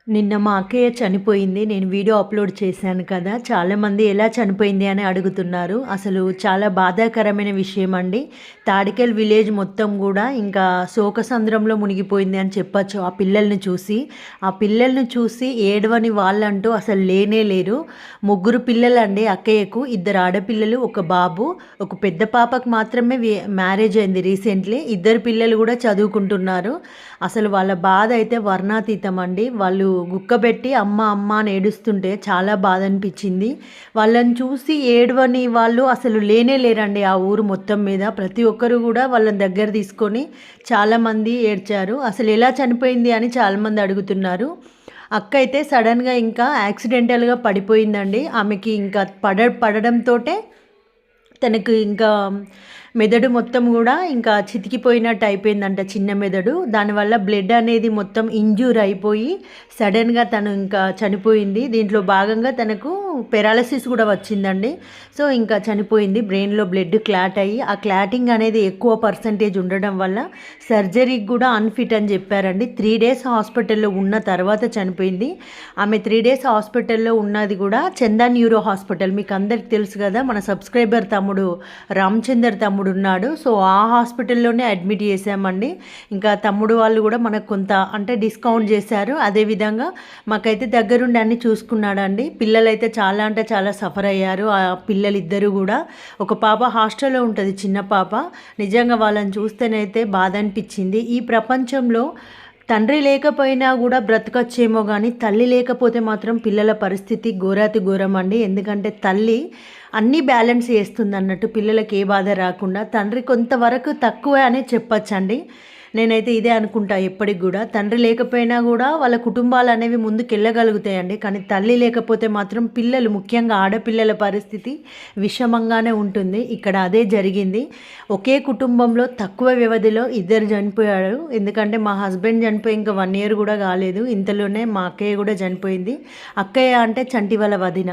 నిన్న మా అక్కయ్య చనిపోయింది. నేను వీడియో అప్‌లోడ్ చేశాను కదా! చాలామంది ఎలా చనిపోయింది అని అడుగుతున్నారు. అసలు చాలా బాధాకరమైన విషయమండి. తాడికల్ విలేజ్ మొత్తం గూడా ఇంకా శోకసంద్రంలో మునిగిపోయింది అని చెప్పొచ్చు ఆ పిల్లల్ని చూసి. ఆ పిల్లల్ని చూసి ఏడవని వాళ్ళంటూ అసలు లేనే లేరు. ముగ్గురు పిల్లలండి అక్కయ్యకు. ఇద్దరు ఆడపిల్లలు, ఒక బాబు. ఒక పెద్ద పాపకు మాత్రమే మ్యారేజ్ అయింది రీసెంట్‌లీ. ఇద్దరు పిల్లలు గూడా చదువుకుంటున్నారు. అసలు వాళ్ళ బాధ అయితే వర్ణాతీతం అండి. వాళ్ళు గుక్కబెట్టి అమ్మ అమ్మ అని ఏడుస్తుంటే చాలా బాధ అనిపించింది. వాళ్ళని చూసి ఏడవని వాళ్ళు అసలు లేనే లేరండి ఆ ఊరు మొత్తం మీద. ప్రతి ఒక్కరు కూడా వాళ్ళని దగ్గర తీసుకొని చాలామంది ఏడ్చారు. అసలు ఎలా చనిపోయింది అని చాలామంది అడుగుతున్నారు. అక్క అయితే సడన్గా ఇంకా యాక్సిడెంటల్గా పడిపోయిందండి. ఆమెకి ఇంకా పడడంతోటే తనకు ఇంకా మెదడు మొత్తం కూడా ఇంకా చితికిపోయినట్టు అయిపోయిందంట, చిన్న మెదడు. దానివల్ల బ్లడ్ అనేది మొత్తం ఇంజ్యూర్ అయిపోయి సడన్గా తను ఇంకా చనిపోయింది. దీంట్లో భాగంగా తనకు పెరాలసిస్ కూడా వచ్చిందండి. సో ఇంకా చనిపోయింది. బ్రెయిన్లో బ్లడ్ క్లాట్ అయ్యి ఆ క్లాటింగ్ అనేది ఎక్కువ పర్సంటేజ్ ఉండడం వల్ల సర్జరీకి కూడా అన్ఫిట్ అని చెప్పారండి. 3 డేస్ హాస్పిటల్లో ఉన్న తర్వాత చనిపోయింది. ఆమె 3 డేస్ హాస్పిటల్లో ఉన్నది కూడా చందన్ న్యూరో హాస్పిటల్. మీకు అందరికి తెలుసు కదా, మన సబ్స్క్రైబర్ తమ్ముడు రామచందర్ తమ్ముడు ఉన్నాడు. సో ఆ హాస్పిటల్లోనే అడ్మిట్ చేసామండి. ఇంకా తమ్ముడు వాళ్ళు కూడా మనకు కొంత అంటే డిస్కౌంట్ చేశారు. అదేవిధంగా మాకైతే దగ్గరుండి అన్ని చూసుకున్నాడండి. పిల్లలైతే చాలా అంటే చాలా సఫర్ అయ్యారు. ఆ పిల్లలిద్దరూ కూడా. ఒక పాప హాస్టల్లో ఉంటుంది, చిన్న పాప. నిజంగా వాళ్ళని చూస్తేనైతే బాధ అనిపించింది. ఈ ప్రపంచంలో తండ్రి లేకపోయినా కూడా బ్రతకచ్చేమో కానీ తల్లి లేకపోతే మాత్రం పిల్లల పరిస్థితి ఘోరాతి ఘోరం అండి. ఎందుకంటే తల్లి అన్నీ బ్యాలెన్స్ చేస్తుంది అన్నట్టు, పిల్లలకి ఏ బాధ రాకుండా. తండ్రి కొంతవరకు తక్కువే అనే చెప్పచ్చండి. నేనైతే ఇదే అనుకుంటా ఎప్పటికి కూడా. తండ్రి లేకపోయినా కూడా వాళ్ళ కుటుంబాలు అనేవి ముందుకెళ్ళగలుగుతాయండి. కానీ తల్లి లేకపోతే మాత్రం పిల్లలు, ముఖ్యంగా ఆడపిల్లల పరిస్థితి విషమంగానే ఉంటుంది. ఇక్కడ అదే జరిగింది. ఒకే కుటుంబంలో తక్కువ వ్యవధిలో ఇద్దరు చనిపోయారు. ఎందుకంటే మా హస్బెండ్ చనిపోయి ఇంకా 1 ఇయర్ కూడా కాలేదు. ఇంతలోనే మా అక్కయ్య కూడా చనిపోయింది. అక్కయ్య అంటే చంటి వాళ్ళ వదిన.